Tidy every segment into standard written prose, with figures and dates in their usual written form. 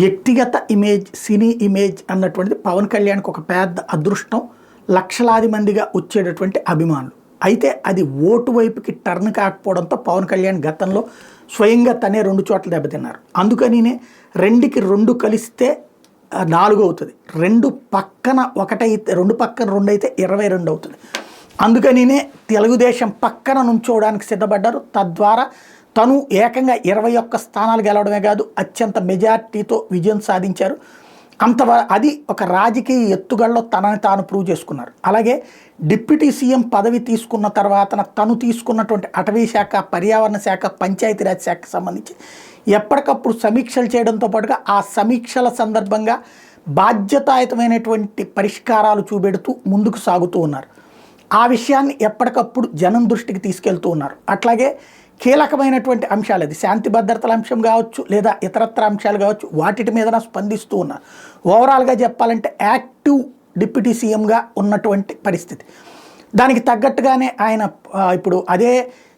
వ్యక్తిగత ఇమేజ్, సినీ ఇమేజ్ అన్నటువంటిది పవన్ కళ్యాణ్కి ఒక పెద్ద అదృష్టం, లక్షలాది మందిగా వచ్చేటటువంటి అభిమానులు. అయితే అది ఓటు వైపుకి టర్న్ కాకపోవడంతో పవన్ కళ్యాణ్ గతంలో స్వయంగా తనే 2 చోట్ల దెబ్బతిన్నారు. అందుకనినే 2కి 2 కలిస్తే 4 అవుతుంది, 2 పక్కన 1 అయితే 2 పక్కన 2 అయితే 22 అవుతుంది. అందుకనినే తెలుగుదేశం పక్కన నుంచోవడానికి సిద్ధపడ్డారు. తద్వారా తను ఏకంగా 21 స్థానాలు గెలవడమే కాదు, అత్యంత మెజార్టీతో విజయం సాధించారు. అది ఒక రాజకీయ ఎత్తుగడలో తనని తాను ప్రూవ్ చేసుకున్నారు. అలాగే డిప్యూటీ సీఎం పదవి తీసుకున్న తర్వాత తను తీసుకున్నటువంటి అటవీ శాఖ, పర్యావరణ శాఖ, పంచాయతీరాజ్ శాఖకు సంబంధించి ఎప్పటికప్పుడు సమీక్షలు చేయడంతో పాటుగా ఆ సమీక్షల సందర్భంగా బాధ్యతాయుతమైనటువంటి పరిష్కారాలు చూపెడుతూ ముందుకు సాగుతూ ఉన్నారు. ఆ విషయాన్ని ఎప్పటికప్పుడు జనం దృష్టికి తీసుకెళ్తూ ఉన్నారు. అట్లాగే కీలకమైనటువంటి అంశాలు, అది శాంతి భద్రతల అంశం కావచ్చు లేదా ఇతరత్ర అంశాలు కావచ్చు, వాటి మీద స్పందిస్తూ ఉన్నారు. ఓవరాల్గా చెప్పాలంటే యాక్టివ్ డిప్యూటీ సీఎంగా ఉన్నటువంటి పరిస్థితి. దానికి తగ్గట్టుగానే ఆయన ఇప్పుడు అదే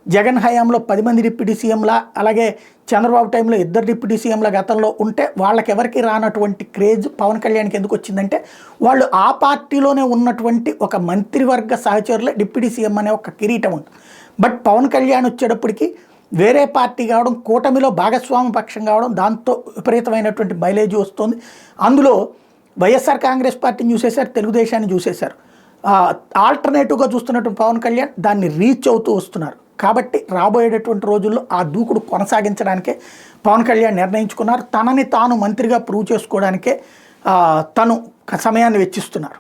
జగన్ హయాంలో 10 మంది డిప్యూటీ సీఎంలా, అలాగే చంద్రబాబు టైంలో 2 డిప్యూటీ సీఎంల గతంలో ఉంటే వాళ్ళకెవరికి రానటువంటి క్రేజ్ పవన్ కళ్యాణ్కి ఎందుకు వచ్చిందంటే వాళ్ళు ఆ పార్టీలోనే ఉన్నటువంటి ఒక మంత్రివర్గ సహచరులే డిప్యూటీ సీఎం అనే ఒక కిరీటం ఉంటుంది. బట్ పవన్ కళ్యాణ్ వచ్చేటప్పటికి వేరే పార్టీ కావడం, కూటమిలో భాగస్వామి పక్షం కావడం, దాంతో విపరీతమైనటువంటి మైలేజ్ వస్తుంది. అందులో వైఎస్ఆర్ కాంగ్రెస్ పార్టీని చూసేశారు, తెలుగుదేశాన్ని చూసేశారు. ఆల్టర్నేటివ్గా చూస్తున్నటువంటి పవన్ కళ్యాణ్ దాన్ని రీచ్ అవుతూ వస్తున్నారు. కాబట్టి రాబోయేటటువంటి రోజుల్లో ఆ దూకుడు కొనసాగించడానికే పవన్ కళ్యాణ్ నిర్ణయించుకున్నారు. తనని తాను మంత్రిగా ప్రూవ్ చేసుకోవడానికే తను సమయాన్ని వెచ్చిస్తున్నారు.